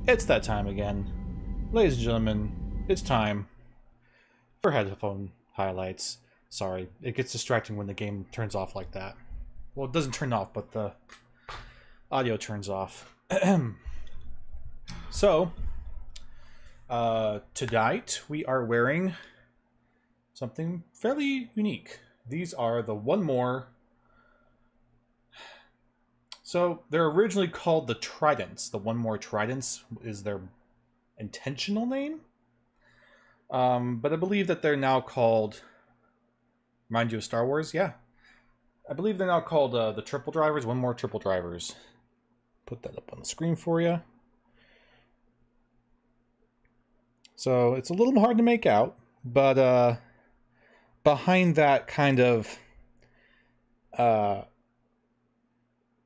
It's that time again. Ladies and gentlemen, it's time for headphone highlights. Sorry, it gets distracting when the game turns off like that. Well, it doesn't turn off, but the audio turns off. So, tonight we are wearing something fairly unique. These are the One More. So, they're originally called the Tridents. The One More Tridents is their intentional name. But I believe that they're now called... Remind you of Star Wars? Yeah. I believe they're now called the Triple Drivers. One More Triple Drivers. Put that up on the screen for you. So, it's a little hard to make out. But behind that kind of...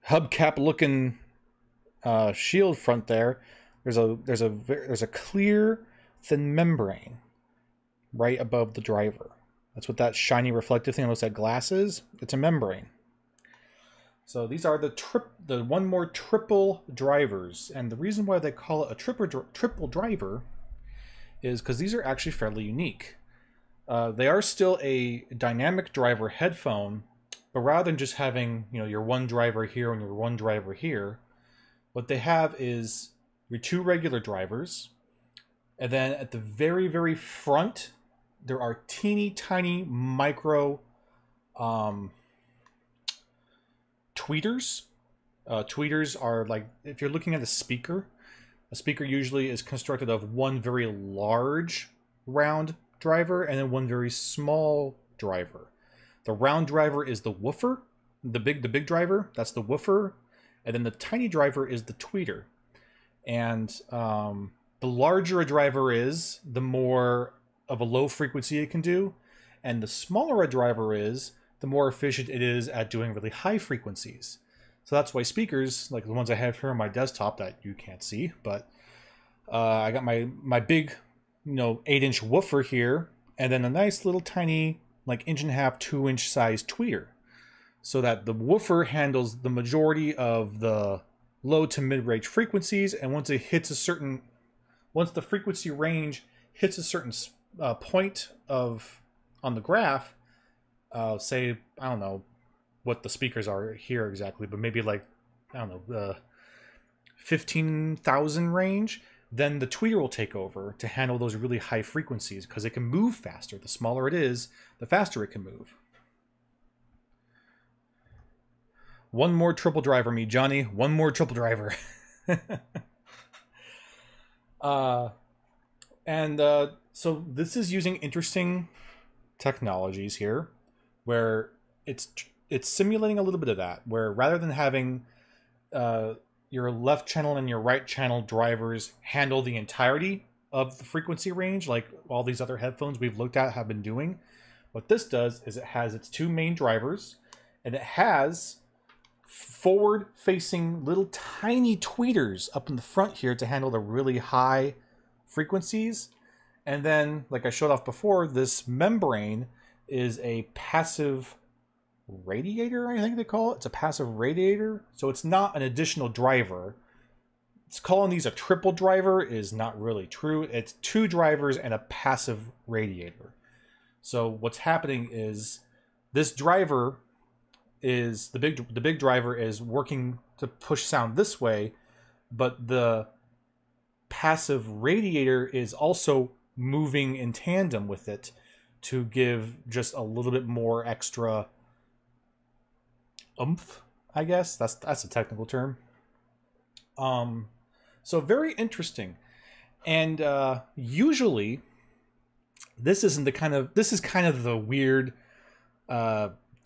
hubcap-looking shield front there's a clear, thin membrane right above the driver. That's what that shiny reflective thing looks like. Glasses. It's a membrane. So these are the One More Triple Drivers, and the reason why they call it a triple driver is because these are actually fairly unique. They are still a dynamic driver headphone. But rather than just having, your one driver here and your one driver here, what they have is your two regular drivers. And then at the very, very front, there are teeny tiny micro tweeters. Tweeters are like, if you're looking at a speaker usually is constructed of one very large round driver and then one very small driver. The round driver is the woofer, the big driver. That's the woofer, and then the tiny driver is the tweeter. And the larger a driver is, the more of a low frequency it can do, and the smaller a driver is, the more efficient it is at doing really high frequencies. So that's why speakers, like the ones I have here on my desktop that you can't see, but I got my big, 8-inch woofer here, and then a nice little tiny, like 1.5 to 2-inch size tweeter, so that the woofer handles the majority of the low to mid-range frequencies, and once the frequency range hits a certain point on the graph, say, I don't know what the speakers are here exactly, but maybe like, I don't know, 15,000 range, then the tweeter will take over to handle those really high frequencies because it can move faster. The smaller it is, the faster it can move. One more triple driver, me, Johnny. One more triple driver. So this is using interesting technologies here, where it's simulating a little bit of that, where rather than having your left channel and your right channel drivers handle the entirety of the frequency range, like all these other headphones we've looked at have been doing. What this does is it has its two main drivers, and it has forward-facing little tiny tweeters up in the front here to handle the really high frequencies. And then, like I showed off before, this membrane is a passive radiator, I think they call it. It's a passive radiator, so it's not an additional driver. It's calling these a triple driver is not really true. It's two drivers and a passive radiator. So what's happening is this driver is the big driver is working to push sound this way, but the passive radiator is also moving in tandem with it to give just a little bit more extra oomph, I guess. That's a technical term. So very interesting. And usually this is kind of the weird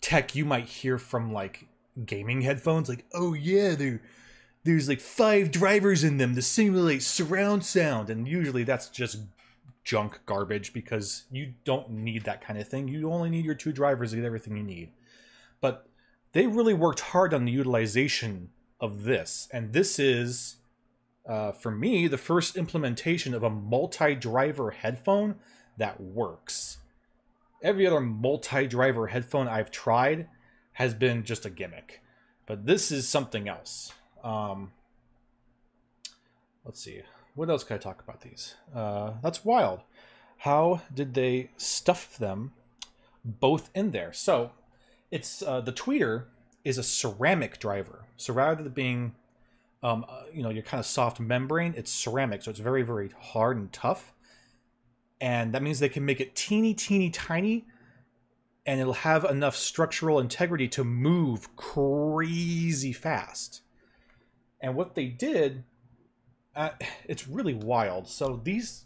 tech you might hear from like gaming headphones, like, oh yeah, there's like 5 drivers in them to simulate surround sound, and usually that's just junk garbage because you don't need that kind of thing. You only need your 2 drivers to get everything you need. But they really worked hard on the utilization of this, and this is, for me, the first implementation of a multi-driver headphone that works. Every other multi-driver headphone I've tried has been just a gimmick, but this is something else. Let's see. what else can I talk about these? That's wild. How did they stuff them both in there? So it's the tweeter is a ceramic driver. So rather than being your kind of soft membrane, it's ceramic, so it's very, very hard and tough. And that means they can make it teeny, teeny, tiny, and it'll have enough structural integrity to move crazy fast. And what they did, it's really wild. So these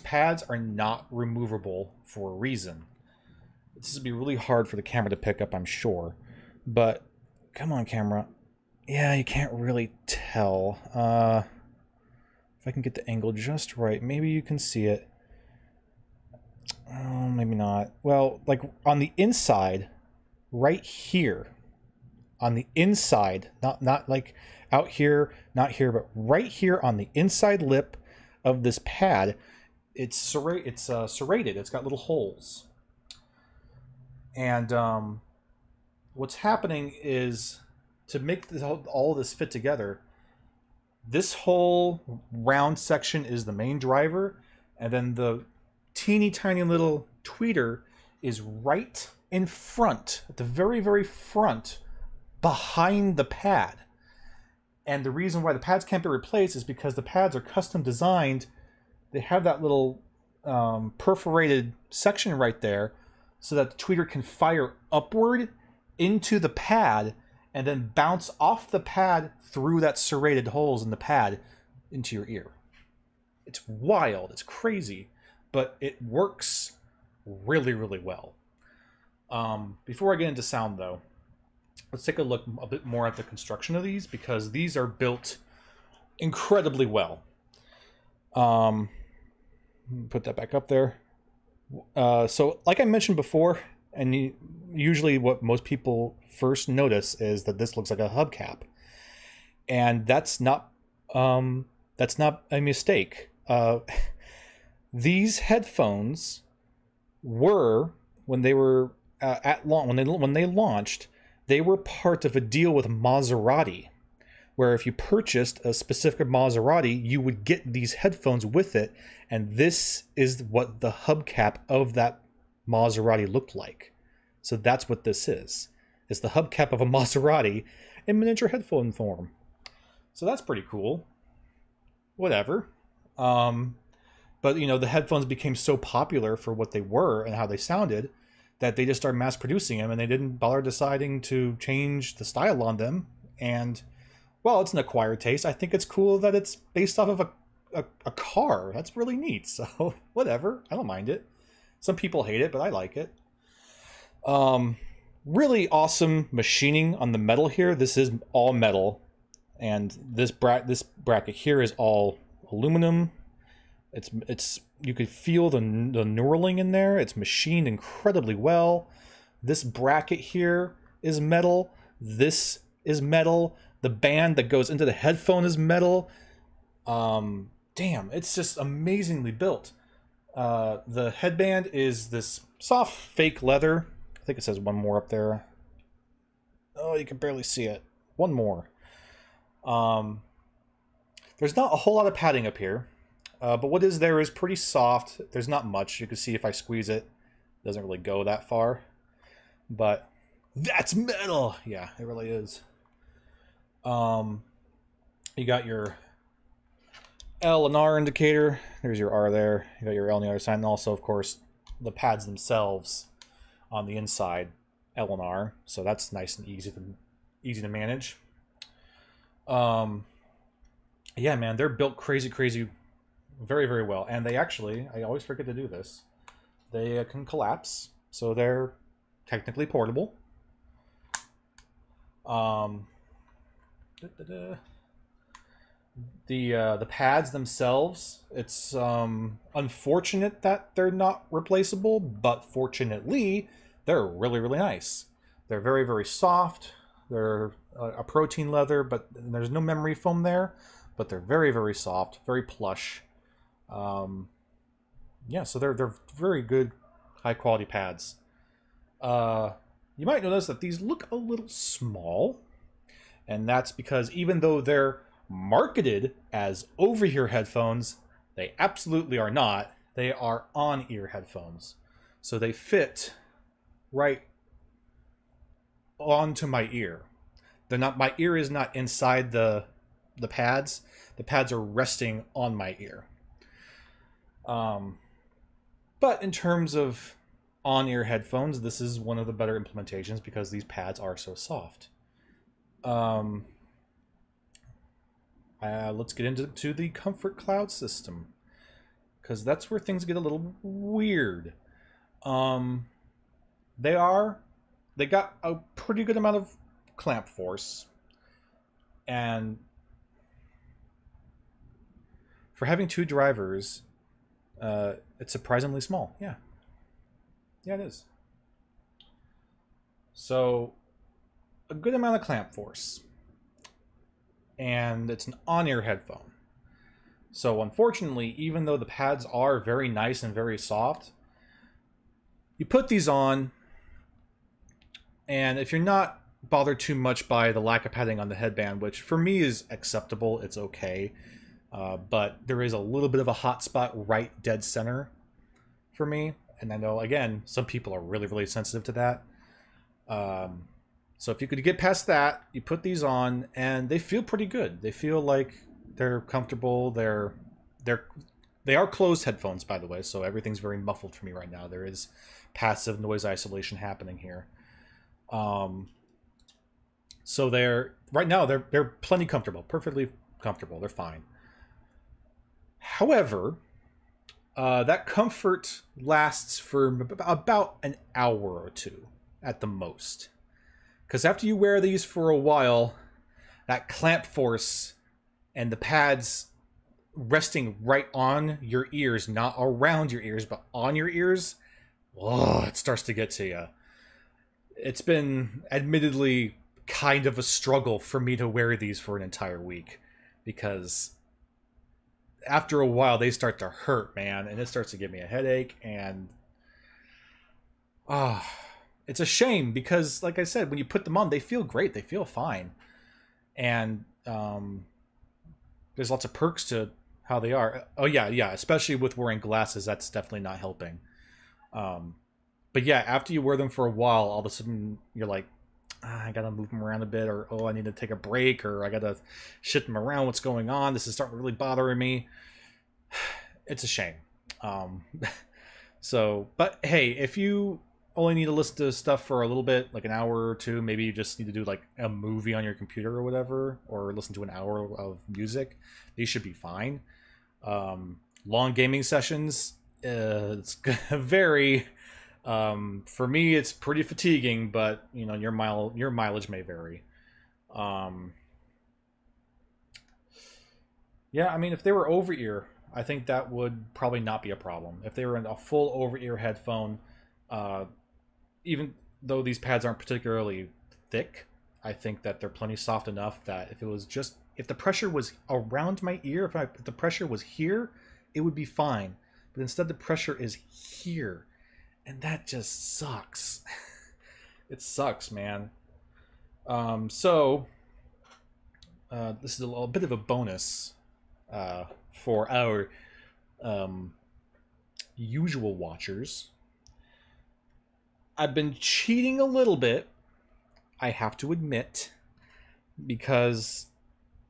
pads are not removable for a reason. This would be really hard for the camera to pick up, I'm sure. But come on, camera. Yeah, you can't really tell. If I can get the angle just right, maybe you can see it. Oh, maybe not. Well, like on the inside, right here, on the inside, not like out here, not here, but right here on the inside lip of this pad, it's serrated. It's got little holes. And what's happening is, to make all of this fit together, this whole round section is the main driver, and then the teeny tiny little tweeter is right in front, at the very, very front, behind the pad. And the reason why the pads can't be replaced is because the pads are custom designed. They have that little perforated section right there so that the tweeter can fire upward into the pad and then bounce off the pad through that serrated holes in the pad into your ear. It's wild, it's crazy, but it works really, really well. Before I get into sound though, let's take a look a bit more at the construction of these, because these are built incredibly well. Put that back up there. So like I mentioned before, and usually what most people first notice is that this looks like a hubcap, and that's not a mistake. These headphones were, when they were when they launched, they were part of a deal with Maserati, where if you purchased a specific Maserati, you would get these headphones with it, and this is what the hubcap of that Maserati looked like. So that's what this is. It's the hubcap of a Maserati in miniature headphone form. So that's pretty cool. Whatever. But you know, the headphones became so popular for what they were and how they sounded that they just started mass producing them, and they didn't bother deciding to change the style on them. And well, it's an acquired taste. I think it's cool that it's based off of a car. That's really neat. So whatever, I don't mind it. Some people hate it, but I like it. Really awesome machining on the metal here. This is all metal, and this bracket here is all aluminum. It's you could feel the knurling in there. It's machined incredibly well. This bracket here is metal. This is metal. The band that goes into the headphone is metal. Damn, it's just amazingly built. The headband is this soft fake leather. I think it says one more up there. Oh, you can barely see it. One more. There's not a whole lot of padding up here. But what is there is pretty soft. There's not much. You can see if I squeeze it, it doesn't really go that far. But that's metal! Yeah, it really is. You got your L and R indicator. There's your R there. You got your L on the other side. And also, of course, the pads themselves on the inside, L and R. So that's nice and easy to manage. Yeah, man, they're built crazy very, very well. And they actually, I always forget to do this, they can collapse, so they're technically portable. The pads themselves, it's unfortunate that they're not replaceable, but fortunately they're really, really nice. They're very, very soft. They're a protein leather, but there's no memory foam there, but they're very, very soft, very plush. Yeah, so they're very good, high quality pads. You might notice that these look a little small, and that's because even though they're marketed as over-ear headphones. They absolutely are not. They are on-ear headphones. So they fit right onto my ear. They're not. My ear is not inside the pads. The pads are resting on my ear. But in terms of on-ear headphones, this is one of the better implementations because these pads are so soft. Let's get into the Comfort Cloud system, because that's where things get a little weird. They got a pretty good amount of clamp force, and for having 2 drivers, it's surprisingly small. Yeah, it is. So, a good amount of clamp force. And it's an on-ear headphone. So unfortunately, even though the pads are very nice and very soft, you put these on, and if you're not bothered too much by the lack of padding on the headband, which for me is acceptable, it's okay, but there is a little bit of a hot spot right dead center for me, and I know, again, some people are really, really sensitive to that. So if you could get past that, you put these on, and they feel pretty good. They feel like they're comfortable. They are closed headphones, by the way, so everything's very muffled for me right now. There is passive noise isolation happening here. So right now they're plenty comfortable, perfectly comfortable. They're fine. However, that comfort lasts for about an hour or 2 at the most. Because after you wear these for a while, that clamp force and the pads resting right on your ears, not around your ears, but on your ears, oh, it starts to get to you. It's been admittedly kind of a struggle for me to wear these for an entire week, because after a while they start to hurt, man, and it starts to give me a headache, and it's a shame because, like I said, when you put them on, they feel great. They feel fine. And there's lots of perks to how they are. Oh, yeah. Especially with wearing glasses, that's definitely not helping. But yeah, after you wear them for a while, all of a sudden you're like, I gotta move them around a bit, or, oh, I need to take a break, or I gotta shift them around. What's going on? This is starting to really bothering me. It's a shame. But hey, if you only need to listen to stuff for a little bit, like an hour or 2, maybe you just need to do like a movie on your computer or whatever, or listen to an hour of music, these should be fine. Long gaming sessions, it's gonna vary. For me, it's pretty fatiguing, but you know, your mileage may vary. Yeah, I mean, if they were over ear, I think that would probably not be a problem. If they were in a full over ear headphone, even though these pads aren't particularly thick, I think that they're plenty soft enough that if the pressure was around my ear, if the pressure was here, it would be fine. But instead the pressure is here, and that just sucks. It sucks, man. This is a little bit of a bonus for our usual watchers. I've been cheating a little bit, I have to admit, because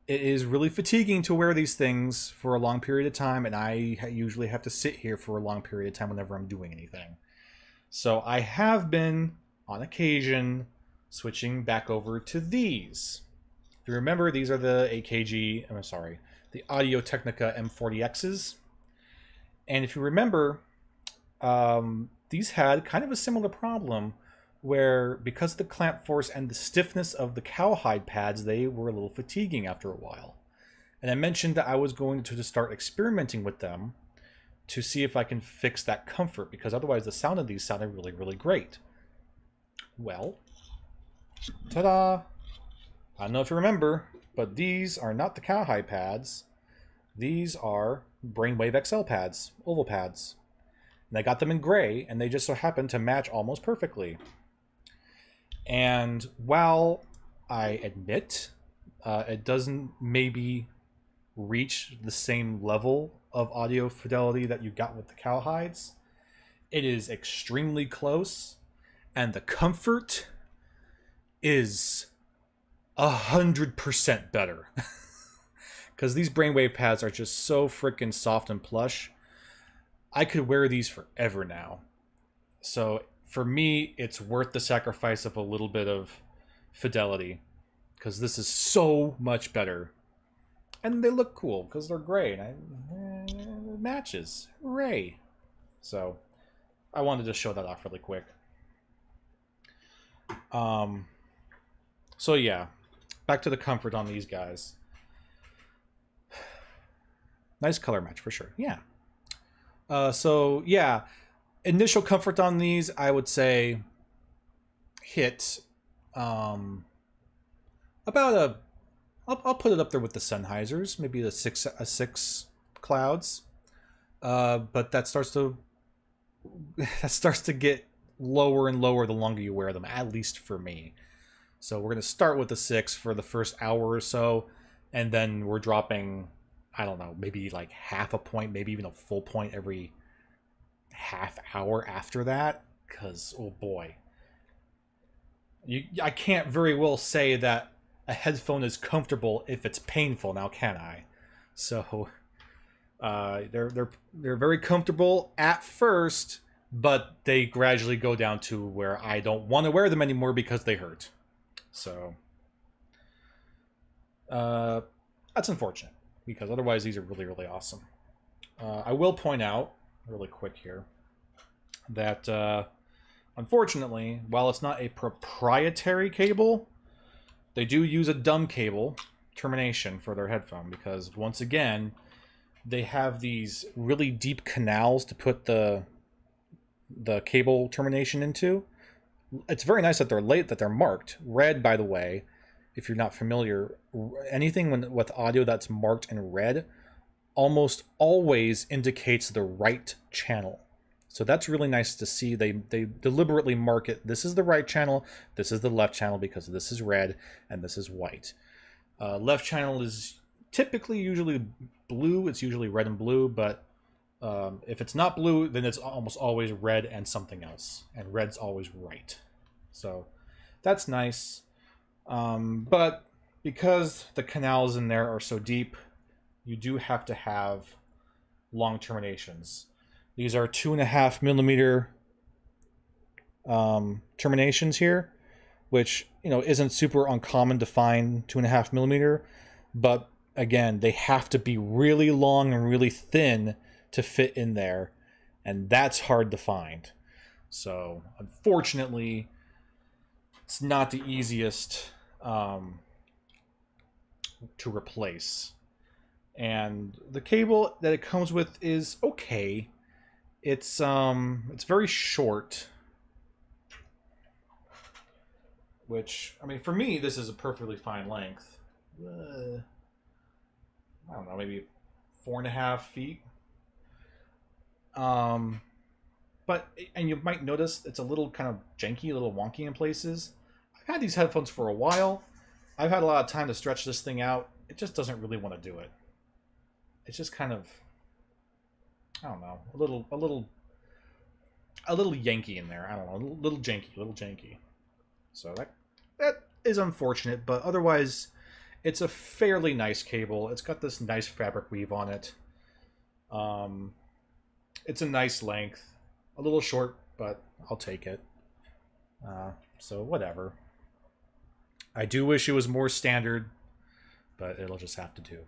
it is really fatiguing to wear these things for a long period of time, and I usually have to sit here for a long period of time whenever I'm doing anything. So I have been, on occasion, switching back over to these. If you remember, these are the the Audio-Technica M40Xs. And if you remember, these had kind of a similar problem where, because of the clamp force and the stiffness of the cowhide pads, they were a little fatiguing after a while. And I mentioned that I was going to start experimenting with them to see if I can fix that comfort, because otherwise the sound of these sounded really, really great. Well, ta-da! I don't know if you remember, but these are not the cowhide pads. These are Brainwave XL pads, oval pads. And I got them in gray, and they just so happen to match almost perfectly. And while I admit It doesn't maybe reach the same level of audio fidelity that you got with the cowhides. It is extremely close, and the comfort is 100% better. Because these brainwave pads are just so freaking soft and plush. I could wear these forever now. So for me, it's worth the sacrifice of a little bit of fidelity, because this is so much better. And they look cool because they're gray, and it matches. Hooray! So I wanted to show that off really quick. So yeah, back to the comfort on these guys. Nice color match for sure. Yeah. So yeah, initial comfort on these, I would say hit about a. I'll put it up there with the Sennheisers, maybe a six clouds. But that starts to get lower and lower the longer you wear them, at least for me. So we're gonna start with the 6 for the first hour or so, and then we're dropping, I don't know, maybe like half a point, maybe even a full point every half hour after that. Because, oh boy, I can't very well say that a headphone is comfortable if it's painful, now can I? So they're very comfortable at first, but they gradually go down to where I don't want to wear them anymore because they hurt. So that's unfortunate, because otherwise these are really, really awesome. I will point out really quick here that unfortunately, while it's not a proprietary cable, they do use a dumb cable termination for their headphone, because once again, they have these really deep canals to put the cable termination into. It's very nice that they're marked red, by the way. If you're not familiar, anything with audio that's marked in red almost always indicates the right channel. So that's really nice to see. They deliberately mark it. This is the right channel. This is the left channel, because this is red and this is white. Left channel is typically usually blue. It's usually red and blue, but if it's not blue, then it's almost always red and something else. And red's always right. So that's nice. But because the canals in there are so deep, you do have to have long terminations. These are 2.5 millimeter terminations here, which, you know, isn't super uncommon to find 2.5 millimeter, but again, they have to be really long and really thin to fit in there, and that's hard to find. So unfortunately, it's not the easiest to replace. And the cable that it comes with is okay. It's very short, which, I mean, for me, this is a perfectly fine length. I don't know, maybe 4.5 feet. But, and you might notice it's a little kind of janky, a little wonky in places. I've had these headphones for a while. I've had a lot of time to stretch this thing out. It just doesn't really want to do it. It's just kind of, I don't know, a little yanky in there. I don't know, a little janky. So that is unfortunate, but otherwise, it's a fairly nice cable. It's got this nice fabric weave on it. It's a nice length. A little short, but I'll take it. So whatever. I do wish it was more standard, but it'll just have to do.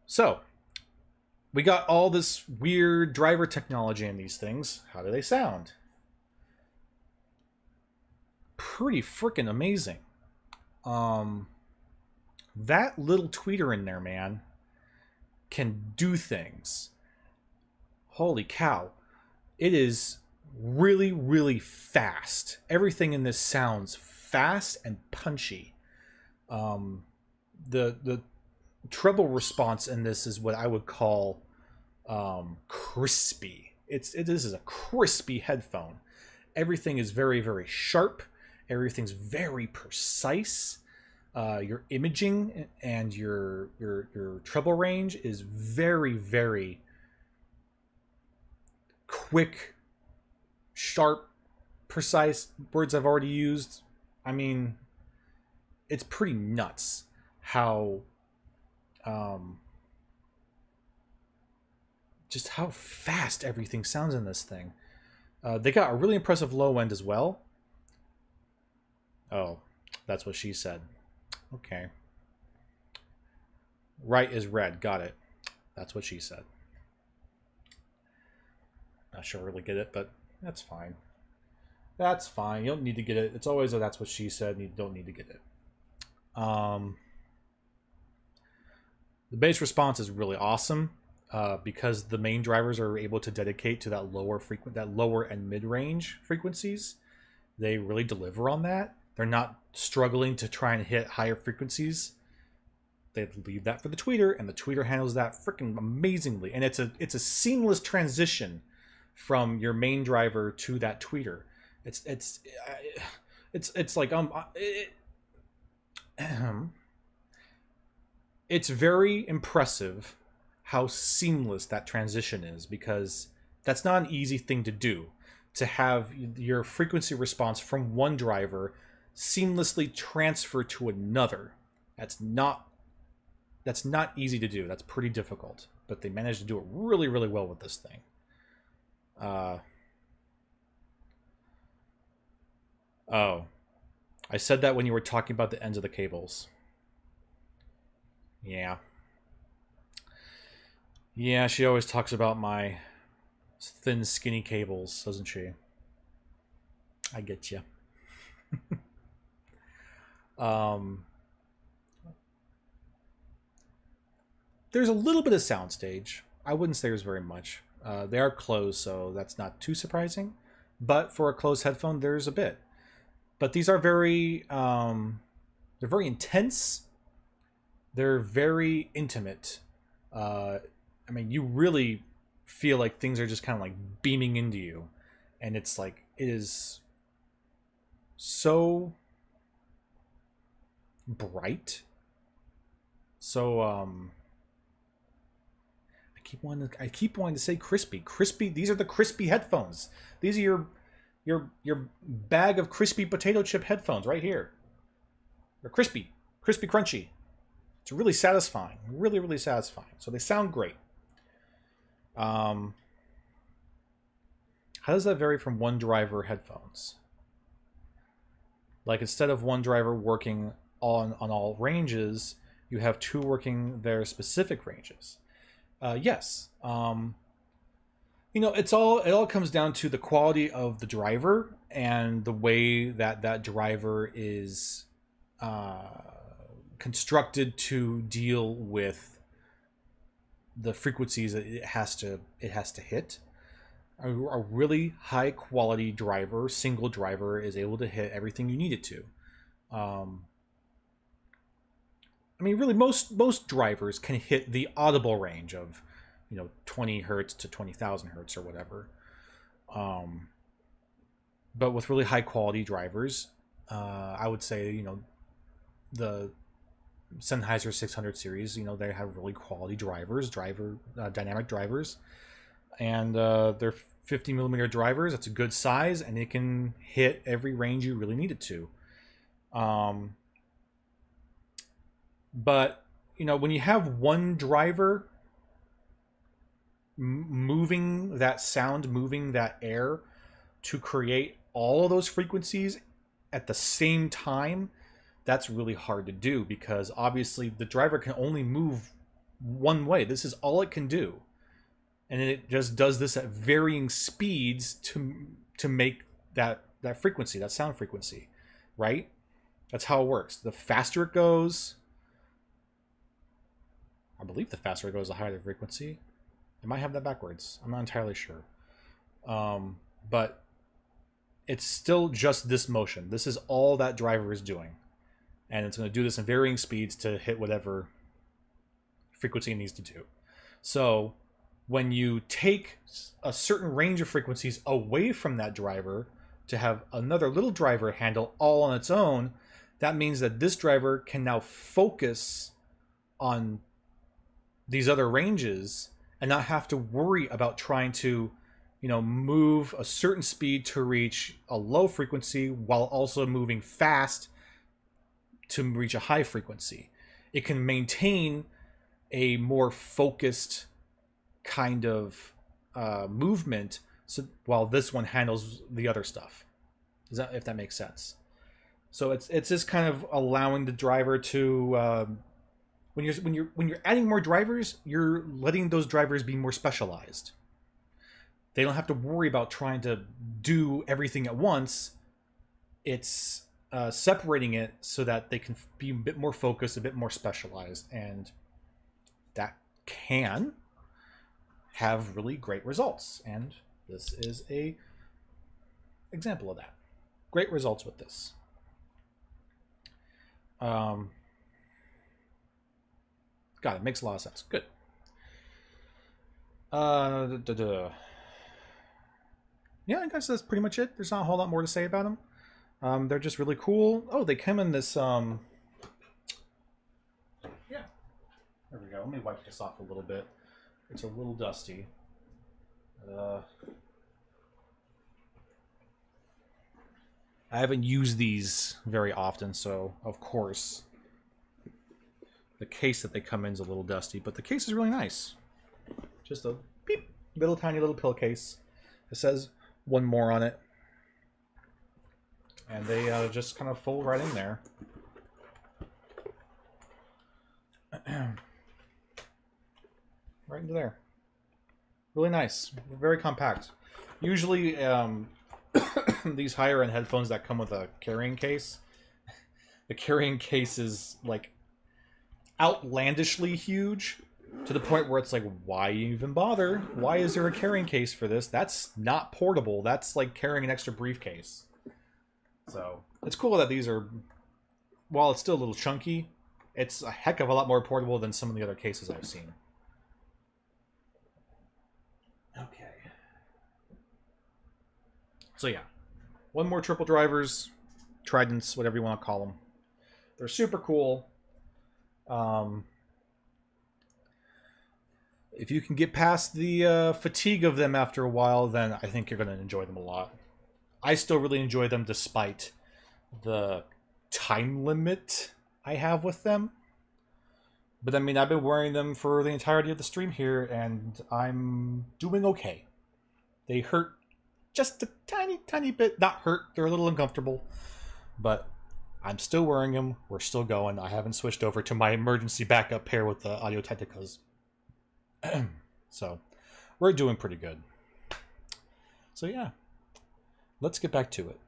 So we got all this weird driver technology in these things. How do they sound? Pretty freaking amazing. That little tweeter in there, man, can do things. Holy cow. It is really, really fast. Everything in this sounds fast and punchy. The treble response in this is what I would call crispy. This is a crispy headphone. Everything is very, very sharp. Everything's very precise. your imaging and your treble range is very, very quick, sharp, precise. Words I've already used. I mean, it's pretty nuts how just how fast everything sounds in this thing. They got a really impressive low end as well. Oh, that's what she said. Okay. Right is red. Got it. That's what she said. Not sure I really get it, but that's fine. That's fine. You don't need to get it. It's always a that's what she said, and you don't need to get it. The bass response is really awesome because the main drivers are able to dedicate to that lower and mid-range frequencies. They really deliver on that. They're not struggling to try and hit higher frequencies. They leave that for the tweeter, and the tweeter handles that freaking amazingly. And it's a seamless transition from your main driver to that tweeter. It's like it's very impressive how seamless that transition is, because that's not an easy thing to do, to have your frequency response from one driver seamlessly transfer to another. That's not easy to do. That's pretty difficult, but they managed to do it really, really well with this thing. Oh, I said that when you were talking about the ends of the cables. Yeah. Yeah, she always talks about my thin, skinny cables, doesn't she? I get you. There's a little bit of soundstage. I wouldn't say there's very much. They are closed, so that's not too surprising. But for a closed headphone, there's a bit. But these are they're very intense. They're very intimate. I mean, you really feel like things are just kind of like beaming into you. And it's like, it is so bright. So, I keep wanting to say crispy. Crispy, these are the crispy headphones. These are your bag of crispy potato chip headphones right here. They're crispy, crunchy. It's really satisfying, really, really satisfying. So they sound great. How does that vary from one driver headphones? Like, instead of one driver working on all ranges, you have two working their specific ranges. Yes. You know, it all comes down to the quality of the driver and the way that driver is constructed to deal with the frequencies that it has to hit. A really high quality driver, single driver, is able to hit everything you need it to. I mean, really, most drivers can hit the audible range of, 20 hertz to 20,000 hertz or whatever. But with really high quality drivers, I would say, the Sennheiser 600 series, they have really quality drivers, dynamic drivers, and they're 50 millimeter drivers. That's a good size, and it can hit every range you really need it to. But when you have one driver moving that sound, moving that air to create all of those frequencies at the same time, that's really hard to do, because obviously the driver can only move one way. This is all it can do, and it just does this at varying speeds to make that frequency, that sound frequency, right? That's how it works. The faster it goes, I believe the faster it goes, the higher the frequency. I might have that backwards. I'm not entirely sure. But it's still just this motion. This is all that driver is doing. And it's going to do this in varying speeds to hit whatever frequency it needs to do. So when you take a certain range of frequencies away from that driver to have another little driver handle all on its own, that means that this driver can now focus on these other ranges and not have to worry about trying to, you know, move a certain speed to reach a low frequency while also moving fast to reach a high frequency. It can maintain a more focused kind of movement, so while this one handles the other stuff. Does that, if that makes sense? So it's just kind of allowing the driver to when you're adding more drivers, you're letting those drivers be more specialized. They don't have to worry about trying to do everything at once. It's separating it so that they can be a bit more focused, a bit more specialized, and that can have really great results. And this is a example of that. Great results with this. God, it makes a lot of sense. Good. Yeah, I guess that's pretty much it. There's not a whole lot more to say about them. They're just really cool. Oh, they come in this... Yeah. There we go. Let me wipe this off a little bit. It's a little dusty. I haven't used these very often, so of course the case that they come in is a little dusty, but the case is really nice. Just a beep, little tiny little pill case. It says one more on it. And they just kind of fold right in there. Right into there. Really nice. Very compact. Usually these higher end headphones that come with a carrying case, the carrying case is like outlandishly huge to the point where it's like, why even bother? Why is there a carrying case for this? That's not portable. That's like carrying an extra briefcase. So it's cool that these are, while it's still a little chunky, it's a heck of a lot more portable than some of the other cases I've seen. Okay. So yeah, one more triple drivers, Tridents, whatever you want to call them. They're super cool. If you can get past the fatigue of them after a while, then I think you're going to enjoy them a lot. I still really enjoy them despite the time limit I have with them. But I mean, I've been wearing them for the entirety of the stream here, and I'm doing okay. They hurt just a tiny, tiny bit. Not hurt, they're a little uncomfortable. But I'm still wearing them. We're still going. I haven't switched over to my emergency backup pair with the Audio-Technicas. So, we're doing pretty good. So yeah, let's get back to it.